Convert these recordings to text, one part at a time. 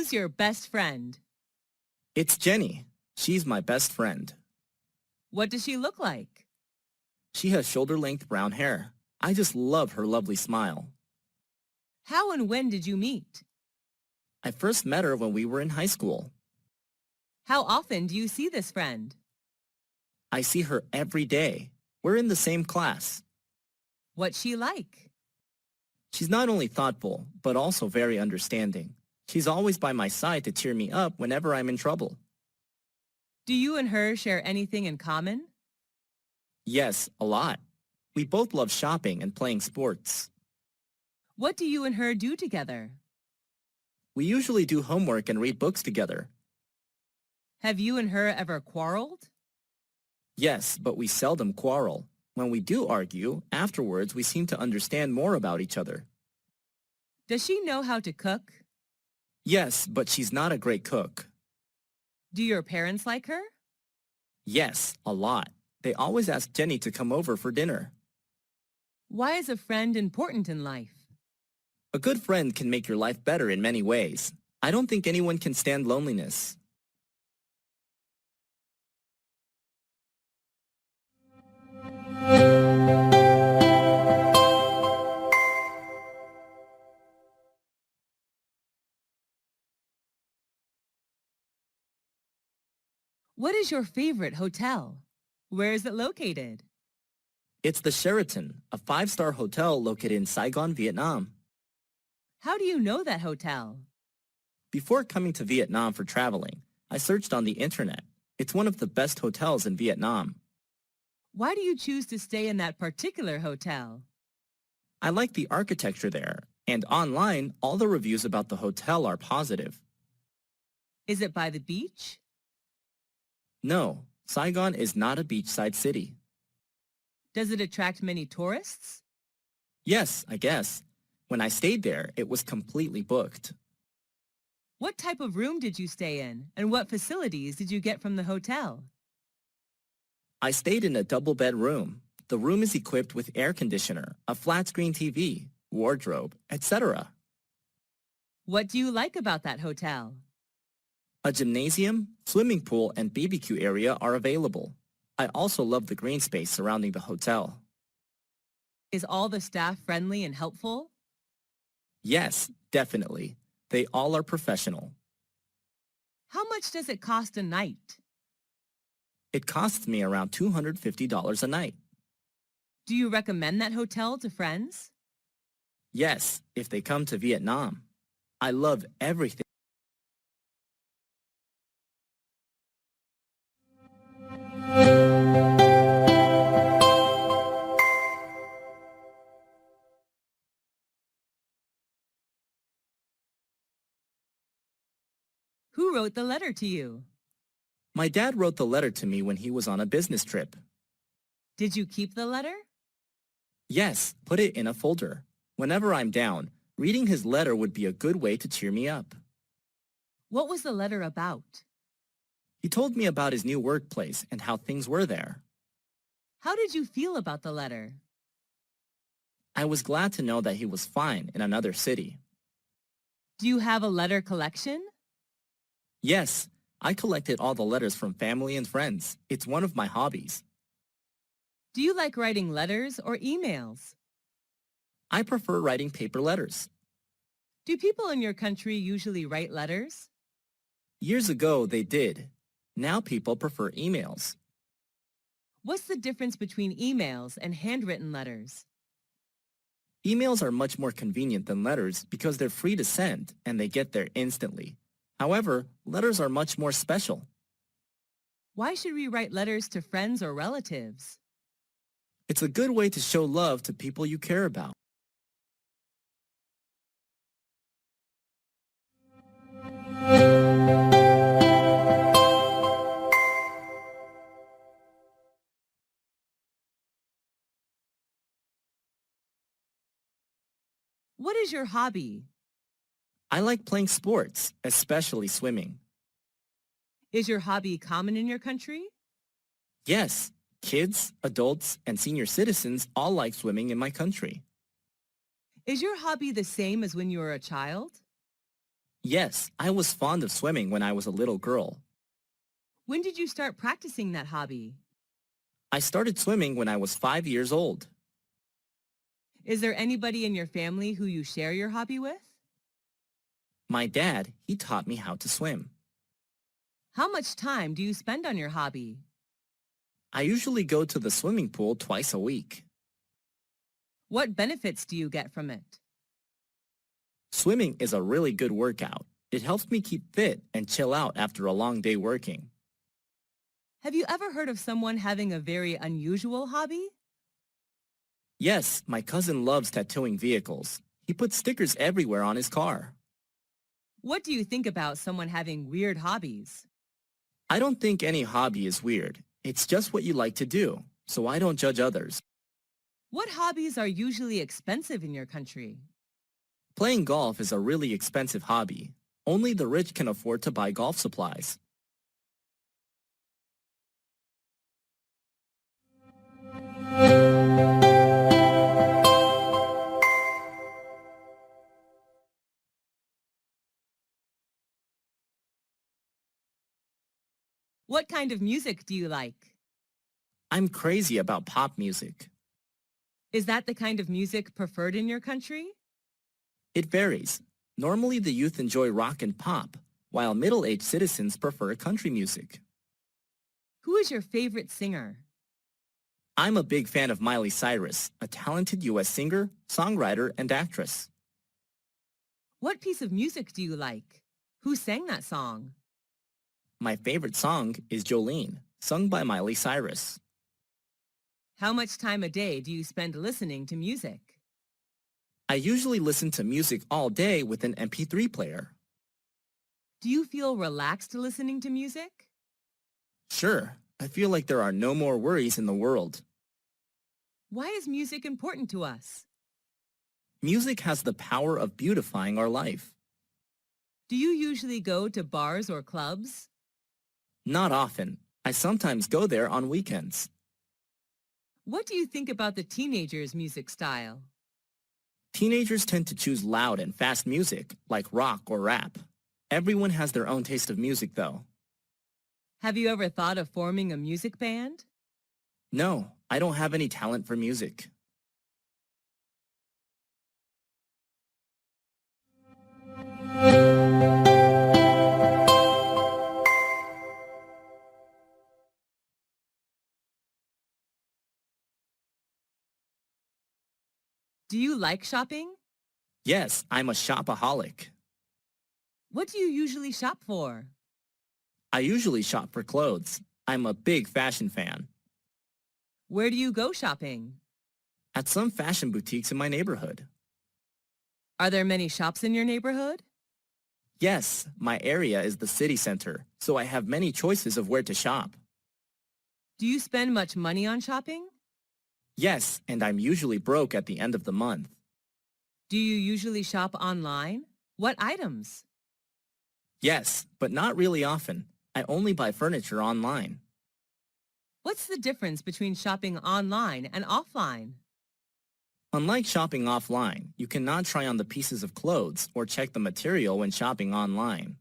Who's your best friend? It's Jenny. She's my best friend. What does she look like? She has shoulder-length brown hair. I just love her lovely smile. How and when did you meet? I first met her when we were in high school. How often do you see this friend? I see her every day. We're in the same class. What's she like? She's not only thoughtful, but also very understanding. She's always by my side to cheer me up whenever I'm in trouble. Do you and her share anything in common? Yes, a lot. We both love shopping and playing sports. What do you and her do together? We usually do homework and read books together. Have you and her ever quarreled? Yes, but we seldom quarrel. When we do argue, afterwards we seem to understand more about each other. Does she know how to cook? Yes, but she's not a great cook. Do your parents like her? Yes, a lot. They always ask Jenny to come over for dinner. Why is a friend important in life? A good friend can make your life better in many ways. I don't think anyone can stand loneliness. What is your favorite hotel? Where is it located? It's the Sheraton, a 5-star hotel located in Saigon, Vietnam. How do you know that hotel? Before coming to Vietnam for traveling, I searched on the internet. It's one of the best hotels in Vietnam. Why do you choose to stay in that particular hotel? I like the architecture there, and online, all the reviews about the hotel are positive. Is it by the beach? No, Saigon is not a beachside city. Does it attract many tourists? Yes, I guess. When I stayed there, it was completely booked. What type of room did you stay in, and what facilities did you get from the hotel? I stayed in a double-bed room. The room is equipped with air conditioner, a flat-screen TV, wardrobe, etc. What do you like about that hotel? A gymnasium, swimming pool, and BBQ area are available. I also love the green space surrounding the hotel. Is all the staff friendly and helpful? Yes, definitely. They all are professional. How much does it cost a night? It costs me around $250 a night. Do you recommend that hotel to friends? Yes, if they come to Vietnam. I love everything. Who wrote the letter to you? My dad wrote the letter to me when he was on a business trip. Did you keep the letter? Yes, put it in a folder. Whenever I'm down, reading his letter would be a good way to cheer me up. What was the letter about? He told me about his new workplace and how things were there. How did you feel about the letter? I was glad to know that he was fine in another city. Do you have a letter collection? Yes, I collected all the letters from family and friends. It's one of my hobbies. Do you like writing letters or emails? I prefer writing paper letters. Do people in your country usually write letters? Years ago, they did. Now people prefer emails. What's the difference between emails and handwritten letters? Emails are much more convenient than letters because they're free to send and they get there instantly. However, letters are much more special. Why should we write letters to friends or relatives? It's a good way to show love to people you care about. What is your hobby? I like playing sports, especially swimming. Is your hobby common in your country? Yes, kids, adults, and senior citizens all like swimming in my country. Is your hobby the same as when you were a child? Yes, I was fond of swimming when I was a little girl. When did you start practicing that hobby? I started swimming when I was 5 years old. Is there anybody in your family who you share your hobby with? My dad, he taught me how to swim. How much time do you spend on your hobby? I usually go to the swimming pool twice a week. What benefits do you get from it? Swimming is a really good workout. It helps me keep fit and chill out after a long day working. Have you ever heard of someone having a very unusual hobby? Yes, my cousin loves tattooing vehicles. He puts stickers everywhere on his car. What do you think about someone having weird hobbies? I don't think any hobby is weird. It's just what you like to do, so I don't judge others. What hobbies are usually expensive in your country? Playing golf is a really expensive hobby. Only the rich can afford to buy golf supplies. What kind of music do you like? I'm crazy about pop music. Is that the kind of music preferred in your country? It varies. Normally the youth enjoy rock and pop, while middle-aged citizens prefer country music. Who is your favorite singer? I'm a big fan of Miley Cyrus, a talented U.S. singer, songwriter, and actress. What piece of music do you like? Who sang that song? My favorite song is Jolene, sung by Miley Cyrus. How much time a day do you spend listening to music? I usually listen to music all day with an MP3 player. Do you feel relaxed listening to music? Sure, I feel like there are no more worries in the world. Why is music important to us? Music has the power of beautifying our life. Do you usually go to bars or clubs? Not often. I sometimes go there on weekends. What do you think about the teenagers' music style? Teenagers tend to choose loud and fast music, like rock or rap. Everyone has their own taste of music, though. Have you ever thought of forming a music band? No, I don't have any talent for music. Do you like shopping? Yes, I'm a shopaholic. What do you usually shop for? I usually shop for clothes. I'm a big fashion fan. Where do you go shopping? At some fashion boutiques in my neighborhood. Are there many shops in your neighborhood? Yes, my area is the city center, so I have many choices of where to shop. Do you spend much money on shopping? Yes, and I'm usually broke at the end of the month. Do you usually shop online? What items? Yes, but not really often. I only buy furniture online. What's the difference between shopping online and offline? Unlike shopping offline, you cannot try on the pieces of clothes or check the material when shopping online.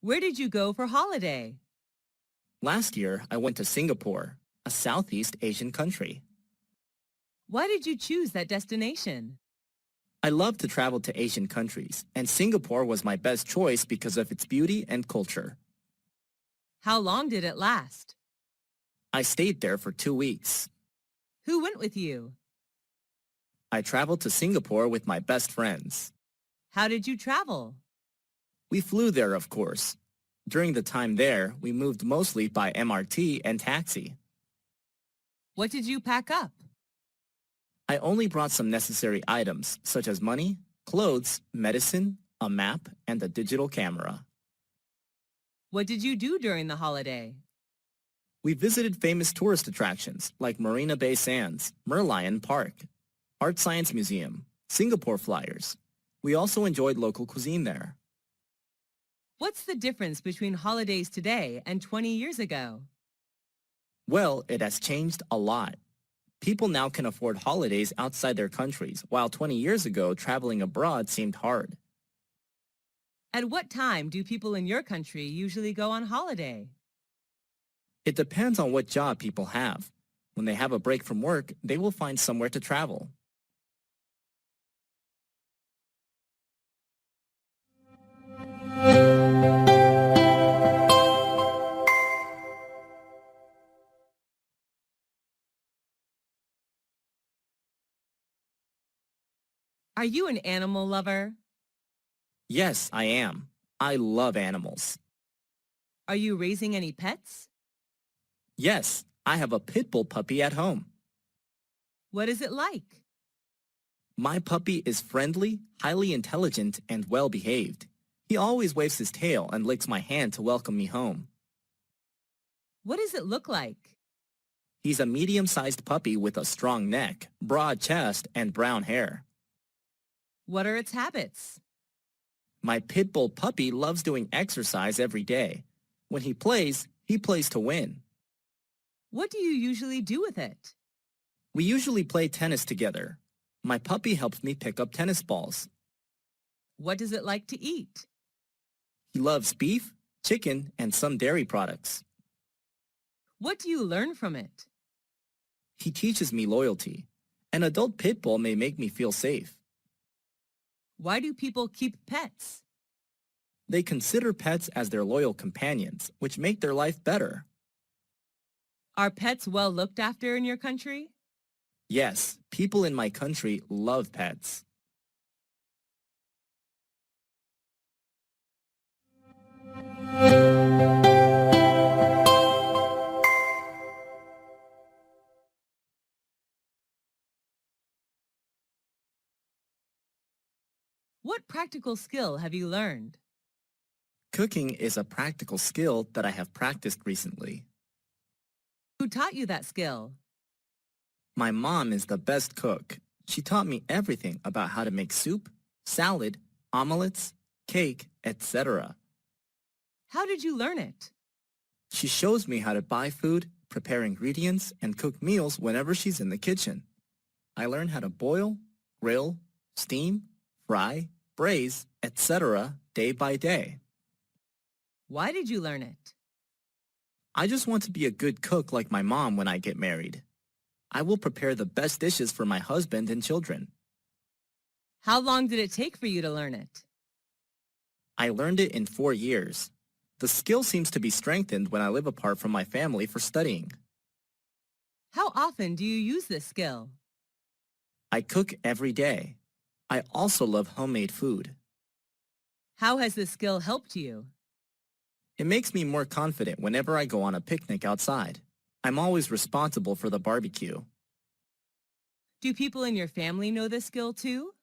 Where did you go for holiday? Last year, I went to Singapore, a Southeast Asian country. Why did you choose that destination? I love to travel to Asian countries, and Singapore was my best choice because of its beauty and culture. How long did it last? I stayed there for 2 weeks. Who went with you? I traveled to Singapore with my best friends. How did you travel? We flew there, of course. During the time there, we moved mostly by MRT and taxi. What did you pack up? I only brought some necessary items, such as money, clothes, medicine, a map, and a digital camera. What did you do during the holiday? We visited famous tourist attractions like Marina Bay Sands, Merlion Park, Art Science Museum, Singapore Flyers. We also enjoyed local cuisine there. What's the difference between holidays today and 20 years ago? Well, it has changed a lot. People now can afford holidays outside their countries, while 20 years ago, traveling abroad seemed hard. At what time do people in your country usually go on holiday? It depends on what job people have. When they have a break from work, they will find somewhere to travel. Are you an animal lover? Yes, I am. I love animals. Are you raising any pets? Yes, I have a pit bull puppy at home. What is it like? My puppy is friendly, highly intelligent, and well-behaved. He always waves his tail and licks my hand to welcome me home. What does it look like? He's a medium-sized puppy with a strong neck, broad chest, and brown hair. What are its habits? My pit bull puppy loves doing exercise every day. When he plays to win. What do you usually do with it? We usually play tennis together. My puppy helps me pick up tennis balls. What does it like to eat? He loves beef, chicken, and some dairy products. What do you learn from it? He teaches me loyalty. An adult pit bull may make me feel safe. Why do people keep pets? They consider pets as their loyal companions, which make their life better. Are pets well looked after in your country? Yes, people in my country love pets. What practical skill have you learned? Cooking is a practical skill that I have practiced recently. Who taught you that skill? My mom is the best cook. She taught me everything about how to make soup, salad, omelets, cake, etc. How did you learn it? She shows me how to buy food, prepare ingredients, and cook meals whenever she's in the kitchen. I learned how to boil, grill, steam, fry, braise, etc. day by day. Why did you learn it? I just want to be a good cook like my mom when I get married. I will prepare the best dishes for my husband and children. How long did it take for you to learn it? I learned it in 4 years. The skill seems to be strengthened when I live apart from my family for studying. How often do you use this skill? I cook every day. I also love homemade food. How has this skill helped you? It makes me more confident whenever I go on a picnic outside. I'm always responsible for the barbecue. Do people in your family know this skill too?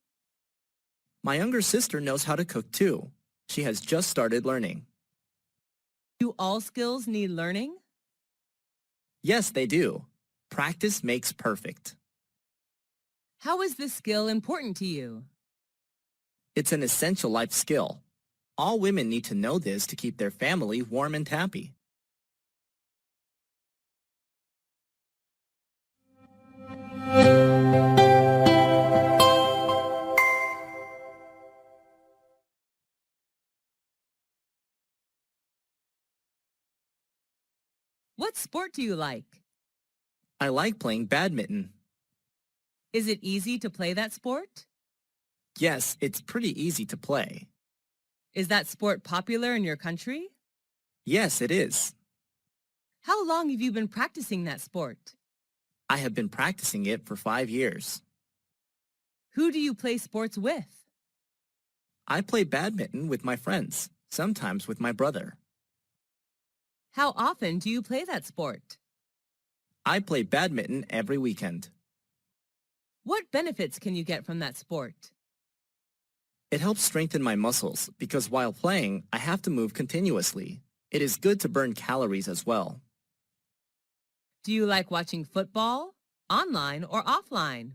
My younger sister knows how to cook too. She has just started learning. Do all skills need learning? Yes, they do. Practice makes perfect. How is this skill important to you? It's an essential life skill. All women need to know this to keep their family warm and happy. What sport do you like? I like playing badminton. Is it easy to play that sport? Yes, it's pretty easy to play. Is that sport popular in your country? Yes, it is. How long have you been practicing that sport? I have been practicing it for 5 years. Who do you play sports with? I play badminton with my friends, sometimes with my brother. How often do you play that sport? I play badminton every weekend. What benefits can you get from that sport? It helps strengthen my muscles because while playing, I have to move continuously. It is good to burn calories as well. Do you like watching football, online or offline?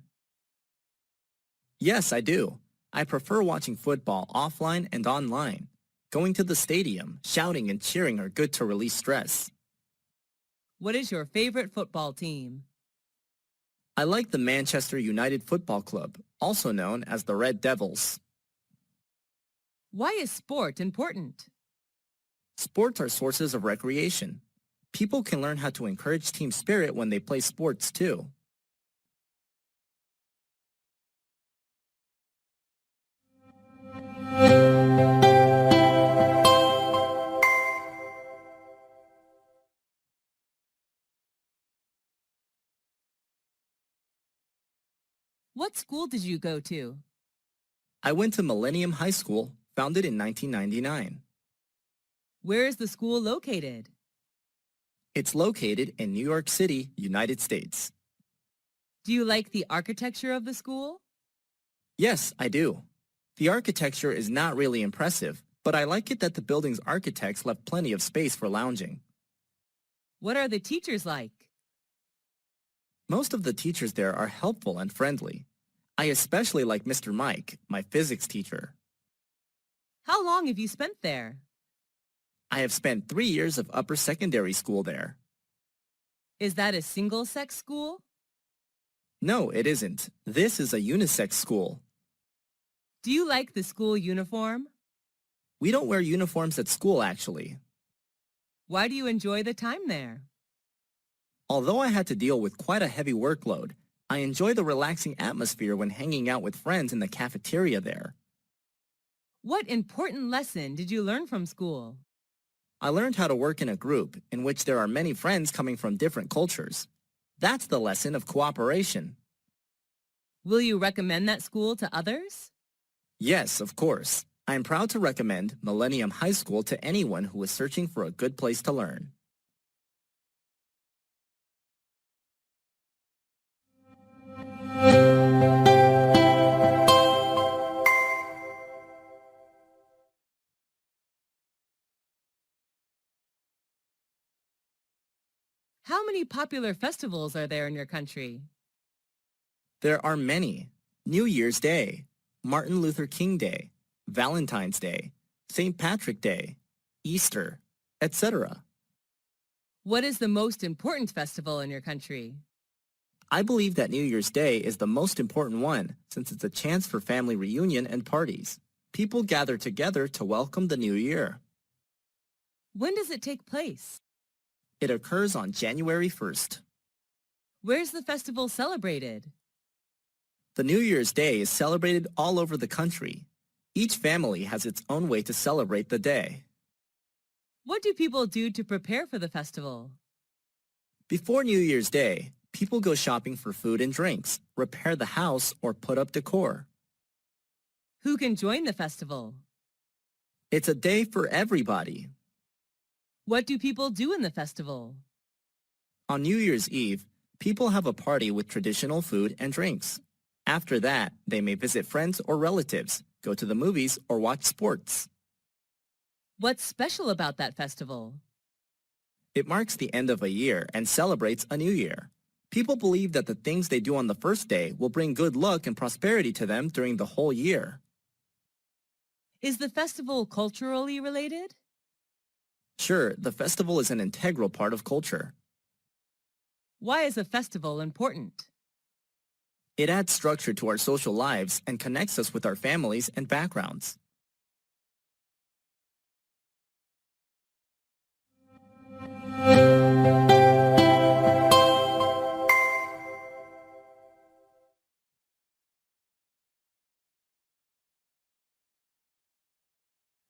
Yes, I do. I prefer watching football offline and online. Going to the stadium, shouting and cheering are good to release stress. What is your favorite football team? I like the Manchester United Football Club, also known as the Red Devils. Why is sport important? Sports are sources of recreation. People can learn how to encourage team spirit when they play sports too. What school did you go to? I went to Millennium High School, founded in 1999. Where is the school located? It's located in New York City, United States. Do you like the architecture of the school? Yes, I do. The architecture is not really impressive, but I like it that the building's architects left plenty of space for lounging. What are the teachers like? Most of the teachers there are helpful and friendly. I especially like Mr. Mike, my physics teacher. How long have you spent there? I have spent 3 years of upper secondary school there. Is that a single-sex school? No, it isn't. This is a unisex school. Do you like the school uniform? We don't wear uniforms at school, actually. Why do you enjoy the time there? Although I had to deal with quite a heavy workload, I enjoy the relaxing atmosphere when hanging out with friends in the cafeteria there. What important lesson did you learn from school? I learned how to work in a group in which there are many friends coming from different cultures. That's the lesson of cooperation. Will you recommend that school to others? Yes, of course. I am proud to recommend Millennium High School to anyone who is searching for a good place to learn. How many popular festivals are there in your country? There are many. New Year's Day, Martin Luther King Day, Valentine's Day, St. Patrick Day, Easter, etc. What is the most important festival in your country? I believe that New Year's Day is the most important one since it's a chance for family reunion and parties. People gather together to welcome the new year. When does it take place? It occurs on January 1st. Where's the festival celebrated? The New Year's Day is celebrated all over the country. Each family has its own way to celebrate the day. What do people do to prepare for the festival? Before New Year's Day, people go shopping for food and drinks, repair the house, or put up decor. Who can join the festival? It's a day for everybody. What do people do in the festival? On New Year's Eve, people have a party with traditional food and drinks. After that, they may visit friends or relatives, go to the movies, or watch sports. What's special about that festival? It marks the end of a year and celebrates a new year. People believe that the things they do on the first day will bring good luck and prosperity to them during the whole year. Is the festival culturally related? Sure, the festival is an integral part of culture. Why is a festival important? It adds structure to our social lives and connects us with our families and backgrounds.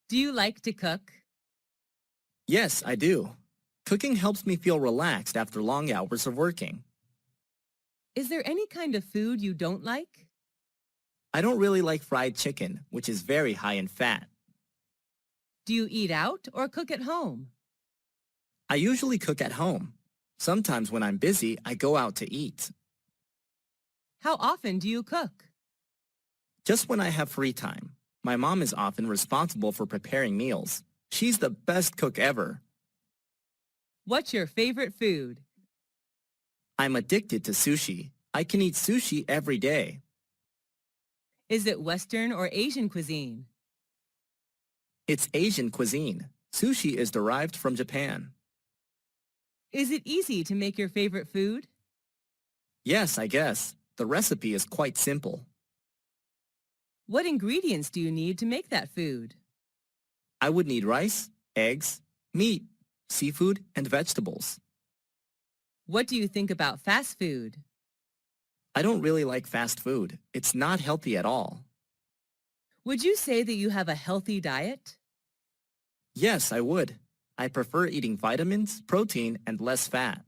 Do you like to cook? Yes, I do. Cooking helps me feel relaxed after long hours of working. Is there any kind of food you don't like? I don't really like fried chicken, which is very high in fat. Do you eat out or cook at home? I usually cook at home. Sometimes when I'm busy, I go out to eat. How often do you cook? Just when I have free time. My mom is often responsible for preparing meals. She's the best cook ever. What's your favorite food? I'm addicted to sushi. I can eat sushi every day. Is it Western or Asian cuisine? It's Asian cuisine. Sushi is derived from Japan. Is it easy to make your favorite food? Yes, I guess. The recipe is quite simple. What ingredients do you need to make that food? I would need rice, eggs, meat, seafood, and vegetables. What do you think about fast food? I don't really like fast food. It's not healthy at all. Would you say that you have a healthy diet? Yes, I would. I prefer eating vitamins, protein, and less fat.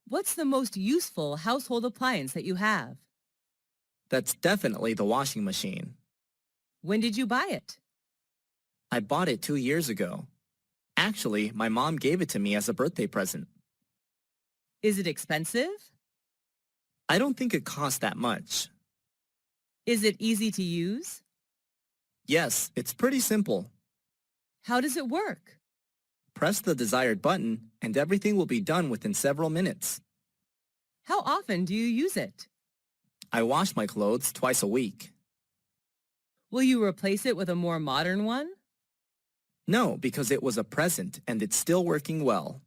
What's the most useful household appliance that you have? That's definitely the washing machine. When did you buy it? I bought it 2 years ago. Actually, my mom gave it to me as a birthday present. Is it expensive? I don't think it costs that much. Is it easy to use? Yes, it's pretty simple. How does it work? Press the desired button and everything will be done within several minutes. How often do you use it? I wash my clothes twice a week. Will you replace it with a more modern one? No, because it was a present and it's still working well.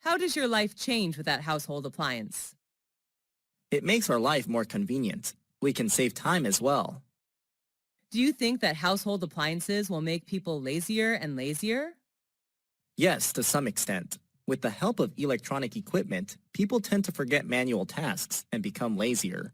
How does your life change with that household appliance? It makes our life more convenient. We can save time as well. Do you think that household appliances will make people lazier and lazier? Yes, to some extent. With the help of electronic equipment, people tend to forget manual tasks and become lazier.